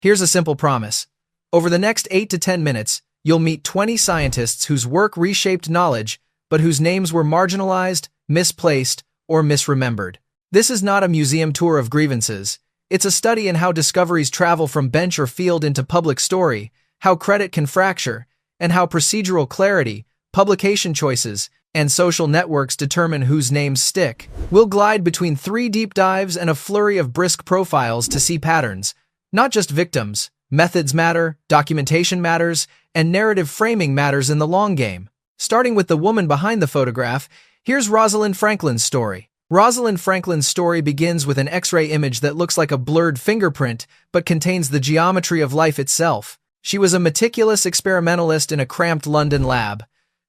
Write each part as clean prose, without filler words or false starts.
Here's a simple promise. Over the next 8 to 10 minutes, you'll meet 20 scientists whose work reshaped knowledge, but whose names were marginalized, misplaced, or misremembered. This is not a museum tour of grievances. It's a study in how discoveries travel from bench or field into public story, how credit can fracture, and how procedural clarity, publication choices, and social networks determine whose names stick. We'll glide between 3 deep dives and a flurry of brisk profiles to see patterns, not just victims. Methods matter, documentation matters, and narrative framing matters in the long game. Starting with the woman behind the photograph, here's Rosalind Franklin's story. Rosalind Franklin's story begins with an X-ray image that looks like a blurred fingerprint, but contains the geometry of life itself. She was a meticulous experimentalist in a cramped London lab,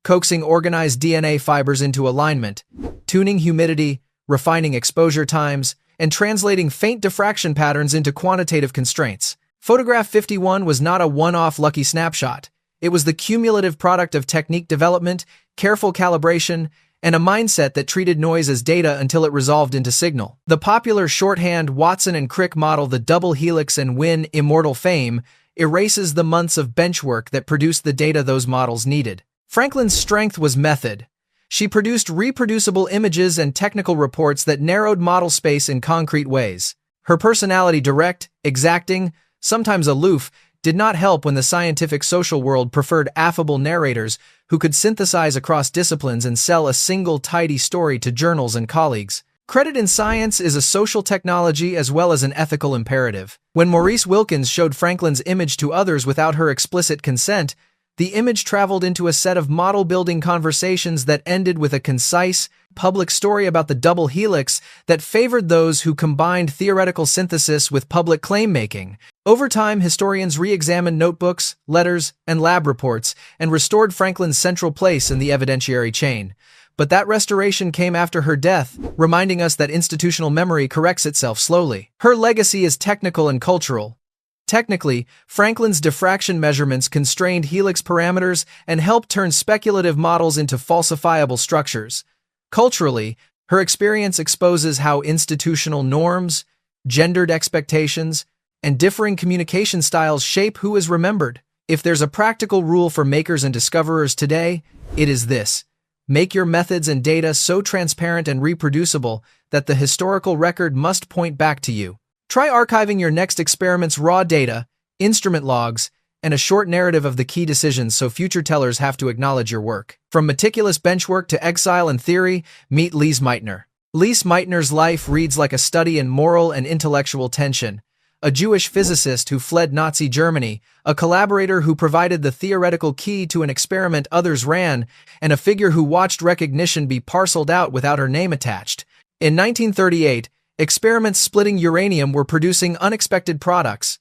coaxing organized DNA fibers into alignment, tuning humidity, refining exposure times, and translating faint diffraction patterns into quantitative constraints. Photograph 51 was not a one-off lucky snapshot. It was the cumulative product of technique development, careful calibration, and a mindset that treated noise as data until it resolved into signal. The popular shorthand Watson and Crick model, the double helix and win immortal fame, erases the months of benchwork that produced the data those models needed. Franklin's strength was method. She produced reproducible images and technical reports that narrowed model space in concrete ways. Her personality, direct, exacting, sometimes aloof, did not help when the scientific social world preferred affable narrators who could synthesize across disciplines and sell a single tidy story to journals and colleagues. Credit in science is a social technology as well as an ethical imperative. When Maurice Wilkins showed Franklin's image to others without her explicit consent, the image traveled into a set of model-building conversations that ended with a concise, public story about the double helix that favored those who combined theoretical synthesis with public claim-making. Over time, historians re-examined notebooks, letters, and lab reports and restored Franklin's central place in the evidentiary chain. But that restoration came after her death, reminding us that institutional memory corrects itself slowly. Her legacy is technical and cultural. Technically, Franklin's diffraction measurements constrained helix parameters and helped turn speculative models into falsifiable structures. Culturally, her experience exposes how institutional norms, gendered expectations, and differing communication styles shape who is remembered. If there's a practical rule for makers and discoverers today, it is this: make your methods and data so transparent and reproducible that the historical record must point back to you. Try archiving your next experiment's raw data, instrument logs, and a short narrative of the key decisions so future tellers have to acknowledge your work. From meticulous benchwork to exile and theory, meet Lise Meitner. Lise Meitner's life reads like a study in moral and intellectual tension. A Jewish physicist who fled Nazi Germany, a collaborator who provided the theoretical key to an experiment others ran, and a figure who watched recognition be parceled out without her name attached. In 1938, experiments splitting uranium were producing unexpected products.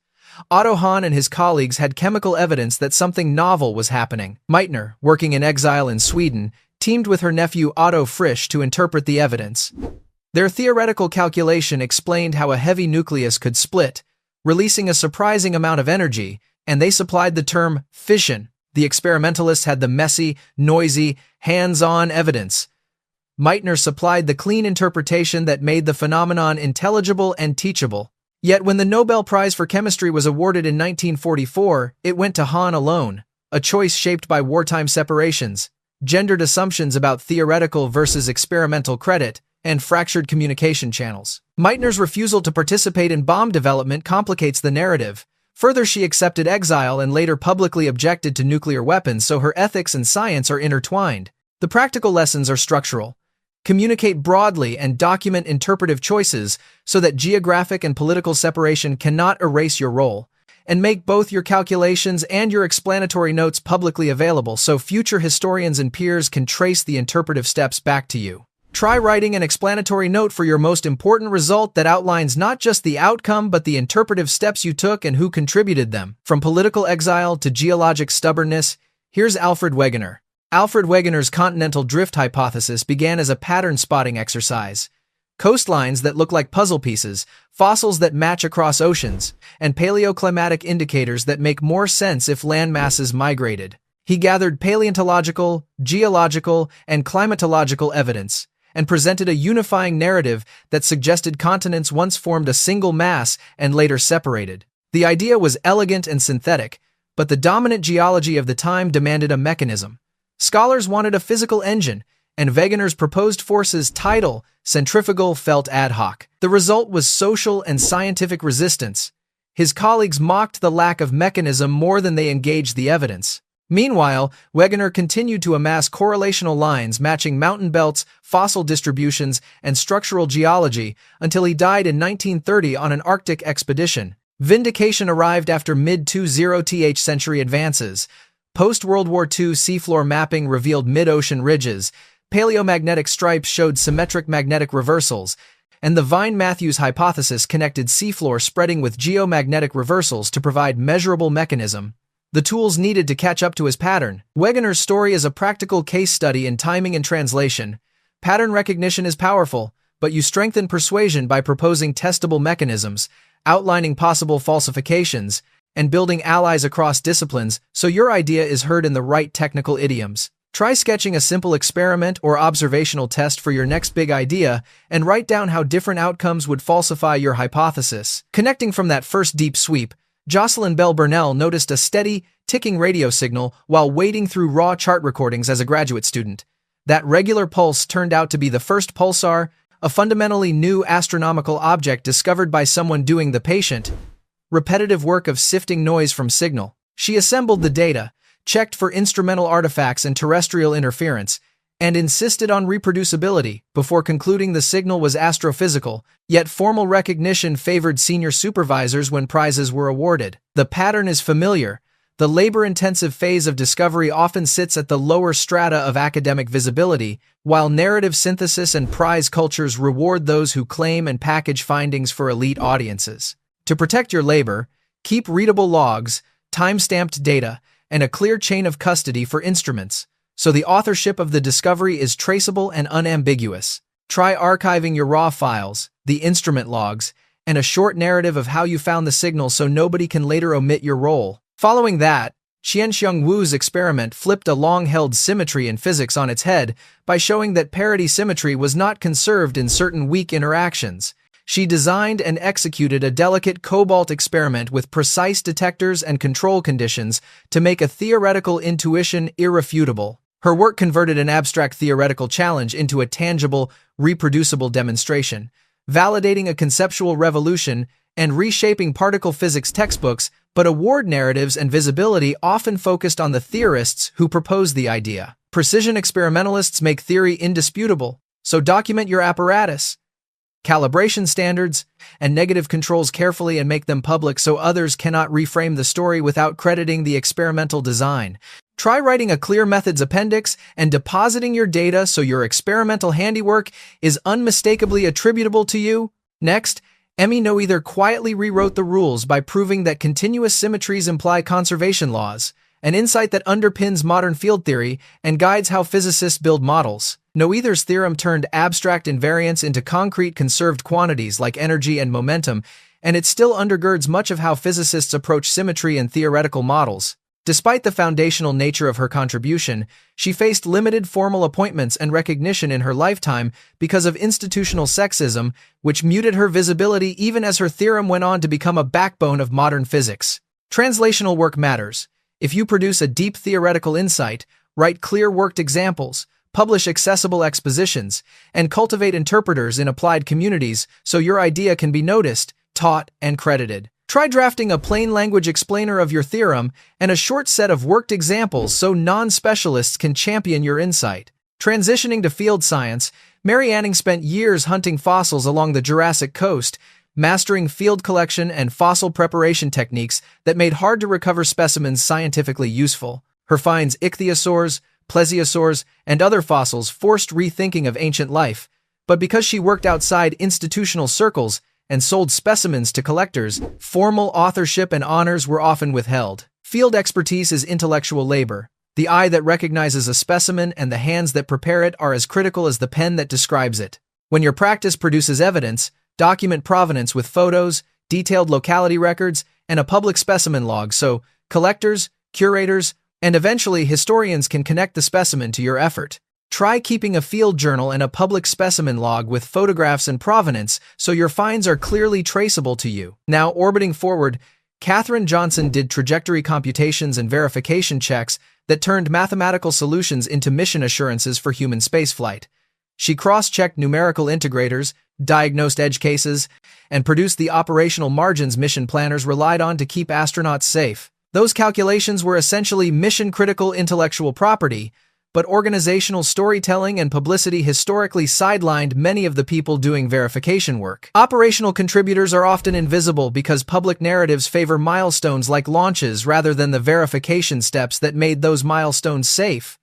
Otto Hahn and his colleagues had chemical evidence that something novel was happening. Meitner, working in exile in Sweden, teamed with her nephew Otto Frisch to interpret the evidence. Their theoretical calculation explained how a heavy nucleus could split, releasing a surprising amount of energy, and they supplied the term fission. The experimentalists had the messy, noisy, hands-on evidence. Meitner supplied the clean interpretation that made the phenomenon intelligible and teachable. Yet when the Nobel Prize for Chemistry was awarded in 1944, it went to Hahn alone, a choice shaped by wartime separations, gendered assumptions about theoretical versus experimental credit, and fractured communication channels. Meitner's refusal to participate in bomb development complicates the narrative. Further, she accepted exile and later publicly objected to nuclear weapons, so her ethics and science are intertwined. The practical lessons are structural. Communicate broadly and document interpretive choices so that geographic and political separation cannot erase your role, and make both your calculations and your explanatory notes publicly available so future historians and peers can trace the interpretive steps back to you. Try writing an explanatory note for your most important result that outlines not just the outcome but the interpretive steps you took and who contributed them. From political exile to geologic stubbornness, here's Alfred Wegener. Alfred Wegener's continental drift hypothesis began as a pattern-spotting exercise. Coastlines that look like puzzle pieces, fossils that match across oceans, and paleoclimatic indicators that make more sense if land masses migrated. He gathered paleontological, geological, and climatological evidence, and presented a unifying narrative that suggested continents once formed a single mass and later separated. The idea was elegant and synthetic, but the dominant geology of the time demanded a mechanism. Scholars wanted a physical engine, and Wegener's proposed forces tidal, centrifugal felt ad hoc. The result was social and scientific resistance. His colleagues mocked the lack of mechanism more than they engaged the evidence. Meanwhile, Wegener continued to amass correlational lines matching mountain belts, fossil distributions, and structural geology until he died in 1930 on an Arctic expedition. Vindication arrived after mid-20th century advances. Post-World War II seafloor mapping revealed mid-ocean ridges, paleomagnetic stripes showed symmetric magnetic reversals, and the Vine-Matthews hypothesis connected seafloor spreading with geomagnetic reversals to provide measurable mechanism. The tools needed to catch up to his pattern. Wegener's story is a practical case study in timing and translation. Pattern recognition is powerful, but you strengthen persuasion by proposing testable mechanisms, outlining possible falsifications, and building allies across disciplines so your idea is heard in the right technical idioms. Try sketching a simple experiment or observational test for your next big idea and write down how different outcomes would falsify your hypothesis. Connecting from that first deep sweep, Jocelyn Bell Burnell noticed a steady, ticking radio signal while wading through raw chart recordings as a graduate student. That regular pulse turned out to be the first pulsar, a fundamentally new astronomical object discovered by someone doing the patient, repetitive work of sifting noise from signal. She assembled the data, checked for instrumental artifacts and terrestrial interference, and insisted on reproducibility before concluding the signal was astrophysical, yet formal recognition favored senior supervisors when prizes were awarded. The pattern is familiar. The labor-intensive phase of discovery often sits at the lower strata of academic visibility, while narrative synthesis and prize cultures reward those who claim and package findings for elite audiences. To protect your labor, keep readable logs, time-stamped data, and a clear chain of custody for instruments, so the authorship of the discovery is traceable and unambiguous. Try archiving your raw files, the instrument logs, and a short narrative of how you found the signal so nobody can later omit your role. Following that, Qianxiang Wu's experiment flipped a long-held symmetry in physics on its head by showing that parity symmetry was not conserved in certain weak interactions. She designed and executed a delicate cobalt experiment with precise detectors and control conditions to make a theoretical intuition irrefutable. Her work converted an abstract theoretical challenge into a tangible, reproducible demonstration, validating a conceptual revolution and reshaping particle physics textbooks, but award narratives and visibility often focused on the theorists who proposed the idea. Precision experimentalists make theory indisputable, so document your apparatus, calibration standards, and negative controls carefully and make them public so others cannot reframe the story without crediting the experimental design. Try writing a clear methods appendix and depositing your data so your experimental handiwork is unmistakably attributable to you. Next, Emmy Noether quietly rewrote the rules by proving that continuous symmetries imply conservation laws, an insight that underpins modern field theory and guides how physicists build models. Noether's theorem turned abstract invariance into concrete conserved quantities like energy and momentum, and it still undergirds much of how physicists approach symmetry in theoretical models. Despite the foundational nature of her contribution, she faced limited formal appointments and recognition in her lifetime because of institutional sexism, which muted her visibility even as her theorem went on to become a backbone of modern physics. Translational work matters. If you produce a deep theoretical insight, write clear worked examples, publish accessible expositions, and cultivate interpreters in applied communities so your idea can be noticed, taught, and credited. Try drafting a plain language explainer of your theorem and a short set of worked examples so non-specialists can champion your insight. Transitioning to field science, Mary Anning spent years hunting fossils along the Jurassic coast, mastering field collection and fossil preparation techniques that made hard-to-recover specimens scientifically useful. Her finds ichthyosaurs, plesiosaurs, and other fossils forced rethinking of ancient life, but because she worked outside institutional circles and sold specimens to collectors, formal authorship and honors were often withheld. Field expertise is intellectual labor. The eye that recognizes a specimen and the hands that prepare it are as critical as the pen that describes it. When your practice produces evidence, document provenance with photos, detailed locality records, and a public specimen log so collectors, curators, and eventually historians can connect the specimen to your effort. Try keeping a field journal and a public specimen log with photographs and provenance so your finds are clearly traceable to you. Now, orbiting forward, Katherine Johnson did trajectory computations and verification checks that turned mathematical solutions into mission assurances for human spaceflight. She cross-checked numerical integrators, diagnosed edge cases, and produced the operational margins mission planners relied on to keep astronauts safe. Those calculations were essentially mission-critical intellectual property, but organizational storytelling and publicity historically sidelined many of the people doing verification work. Operational contributors are often invisible because public narratives favor milestones like launches rather than the verification steps that made those milestones safe.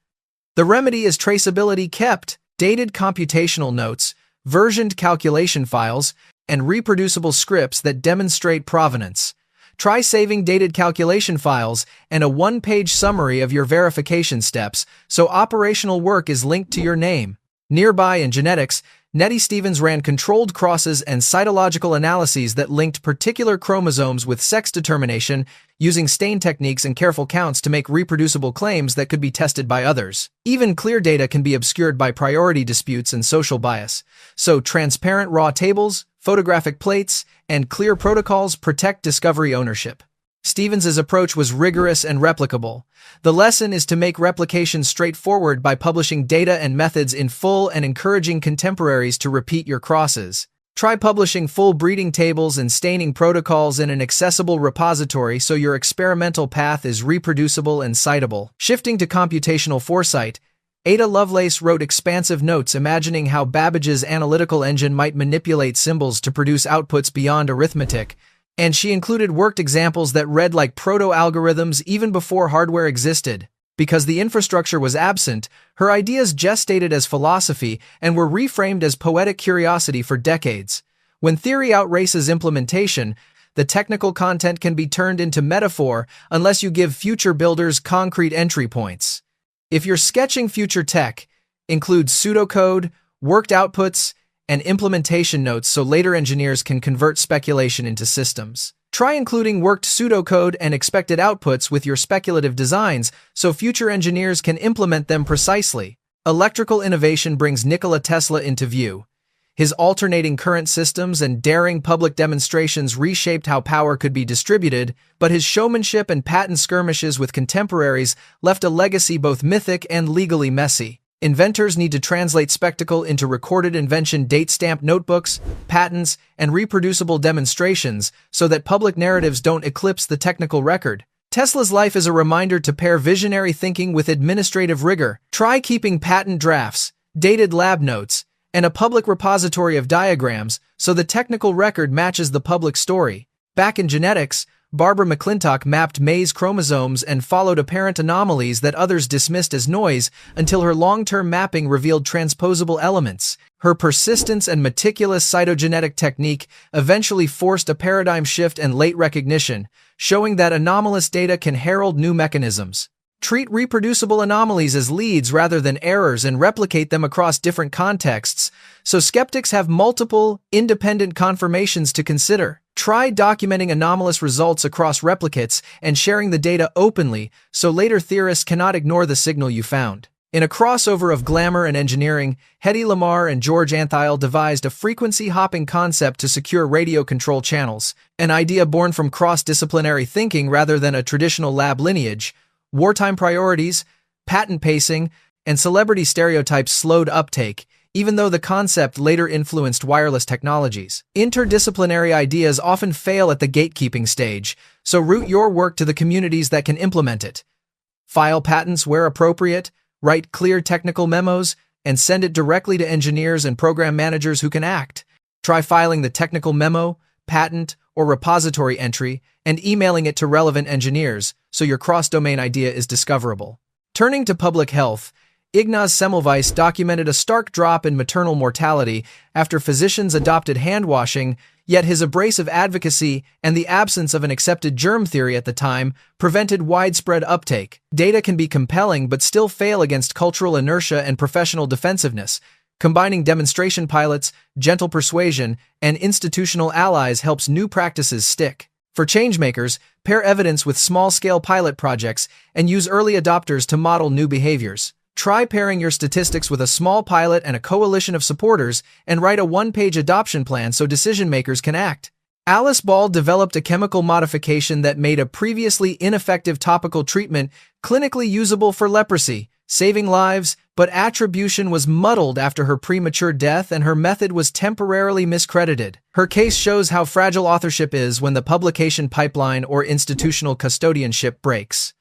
The remedy is traceability kept, dated computational notes, versioned calculation files, and reproducible scripts that demonstrate provenance. Try saving dated calculation files and a one-page summary of your verification steps so operational work is linked to your name. Nearby in genetics, Nettie Stevens ran controlled crosses and cytological analyses that linked particular chromosomes with sex determination using stain techniques and careful counts to make reproducible claims that could be tested by others. Even clear data can be obscured by priority disputes and social bias, so transparent raw tables, photographic plates, and clear protocols protect discovery ownership. Stevens's approach was rigorous and replicable. The lesson is to make replication straightforward by publishing data and methods in full and encouraging contemporaries to repeat your crosses. Try publishing full breeding tables and staining protocols in an accessible repository so your experimental path is reproducible and citable. Shifting to computational foresight, Ada Lovelace wrote expansive notes imagining how Babbage's analytical engine might manipulate symbols to produce outputs beyond arithmetic, and she included worked examples that read like proto-algorithms even before hardware existed. Because the infrastructure was absent, her ideas gestated as philosophy and were reframed as poetic curiosity for decades. When theory outraces implementation, the technical content can be turned into metaphor unless you give future builders concrete entry points. If you're sketching future tech, include pseudocode, worked outputs, and implementation notes so later engineers can convert speculation into systems. Try including worked pseudocode and expected outputs with your speculative designs so future engineers can implement them precisely. Electrical innovation brings Nikola Tesla into view. His alternating current systems and daring public demonstrations reshaped how power could be distributed, but his showmanship and patent skirmishes with contemporaries left a legacy both mythic and legally messy. Inventors need to translate spectacle into recorded invention date-stamped notebooks, patents, and reproducible demonstrations so that public narratives don't eclipse the technical record. Tesla's life is a reminder to pair visionary thinking with administrative rigor. Try keeping patent drafts, dated lab notes, and a public repository of diagrams so the technical record matches the public story. Back in genetics, Barbara McClintock mapped May's chromosomes and followed apparent anomalies that others dismissed as noise until her long-term mapping revealed transposable elements. Her persistence and meticulous cytogenetic technique eventually forced a paradigm shift and late recognition, showing that anomalous data can herald new mechanisms. Treat reproducible anomalies as leads rather than errors and replicate them across different contexts, so skeptics have multiple, independent confirmations to consider. Try documenting anomalous results across replicates and sharing the data openly so later theorists cannot ignore the signal you found. In a crossover of glamour and engineering, Hedy Lamarr and George Antheil devised a frequency-hopping concept to secure radio control channels, an idea born from cross-disciplinary thinking rather than a traditional lab lineage. Wartime priorities, patent pacing, and celebrity stereotypes slowed uptake, even though the concept later influenced wireless technologies. Interdisciplinary ideas often fail at the gatekeeping stage, so route your work to the communities that can implement it. File patents where appropriate, write clear technical memos, and send it directly to engineers and program managers who can act. Try filing the technical memo, patent, or repository entry and emailing it to relevant engineers so your cross-domain idea is discoverable. Turning to public health, Ignaz Semmelweis documented a stark drop in maternal mortality after physicians adopted hand-washing, yet his abrasive advocacy and the absence of an accepted germ theory at the time prevented widespread uptake. Data can be compelling but still fail against cultural inertia and professional defensiveness. Combining demonstration pilots, gentle persuasion, and institutional allies helps new practices stick. For changemakers, pair evidence with small-scale pilot projects and use early adopters to model new behaviors. Try pairing your statistics with a small pilot and a coalition of supporters and write a one-page adoption plan so decision-makers can act. Alice Ball developed a chemical modification that made a previously ineffective topical treatment clinically usable for leprosy, saving lives, but attribution was muddled after her premature death and her method was temporarily miscredited. Her case shows how fragile authorship is when the publication pipeline or institutional custodianship breaks.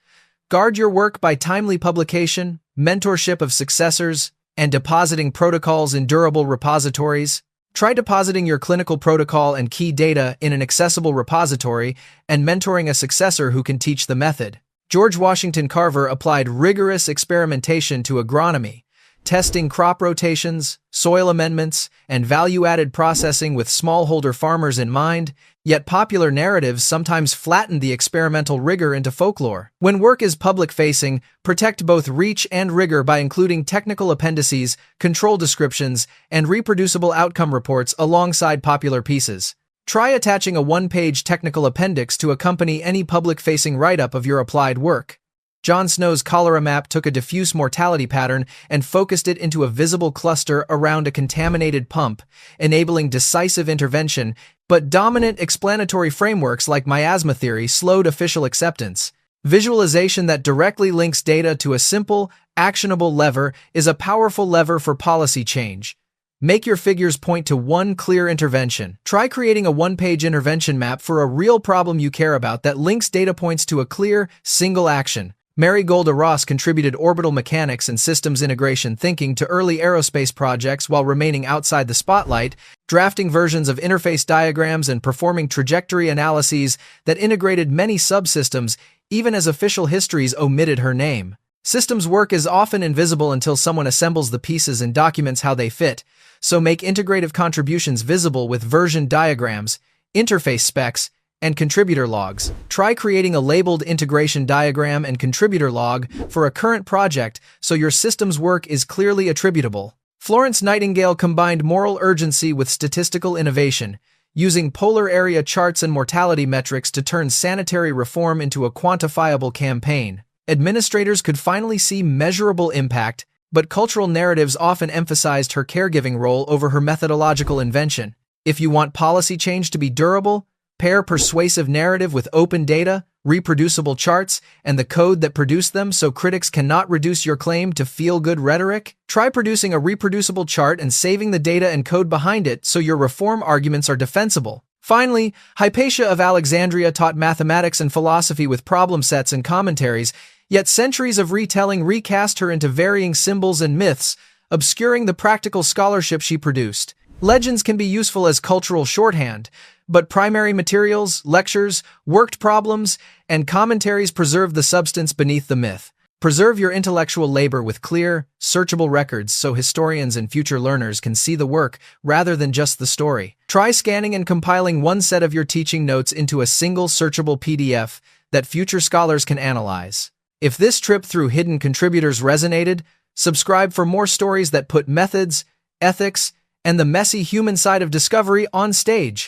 Guard your work by timely publication, mentorship of successors, and depositing protocols in durable repositories. Try depositing your clinical protocol and key data in an accessible repository and mentoring a successor who can teach the method. George Washington Carver applied rigorous experimentation to agronomy, testing crop rotations, soil amendments, and value-added processing with smallholder farmers in mind, yet popular narratives sometimes flatten the experimental rigor into folklore. When work is public-facing, protect both reach and rigor by including technical appendices, control descriptions, and reproducible outcome reports alongside popular pieces. Try attaching a one-page technical appendix to accompany any public-facing write-up of your applied work. John Snow's cholera map took a diffuse mortality pattern and focused it into a visible cluster around a contaminated pump, enabling decisive intervention, but dominant explanatory frameworks like miasma theory slowed official acceptance. Visualization that directly links data to a simple, actionable lever is a powerful lever for policy change. Make your figures point to one clear intervention. Try creating a one-page intervention map for a real problem you care about that links data points to a clear, single action. Mary Golda Ross contributed orbital mechanics and systems integration thinking to early aerospace projects while remaining outside the spotlight, drafting versions of interface diagrams and performing trajectory analyses that integrated many subsystems, even as official histories omitted her name. Systems work is often invisible until someone assembles the pieces and documents how they fit, so make integrative contributions visible with version diagrams, interface specs, and contributor logs. Try creating a labeled integration diagram and contributor log for a current project so your system's work is clearly attributable. Florence Nightingale combined moral urgency with statistical innovation, using polar area charts and mortality metrics to turn sanitary reform into a quantifiable campaign. Administrators could finally see measurable impact, but cultural narratives often emphasized her caregiving role over her methodological invention. If you want policy change to be durable, pair persuasive narrative with open data, reproducible charts, and the code that produced them so critics cannot reduce your claim to feel-good rhetoric. Try producing a reproducible chart and saving the data and code behind it so your reform arguments are defensible. Finally, Hypatia of Alexandria taught mathematics and philosophy with problem sets and commentaries, yet centuries of retelling recast her into varying symbols and myths, obscuring the practical scholarship she produced. Legends can be useful as cultural shorthand, but primary materials, lectures, worked problems, and commentaries preserve the substance beneath the myth. Preserve your intellectual labor with clear, searchable records so historians and future learners can see the work rather than just the story. Try scanning and compiling one set of your teaching notes into a single searchable PDF that future scholars can analyze. If this trip through hidden contributors resonated, subscribe for more stories that put methods, ethics, and the messy human side of discovery on stage.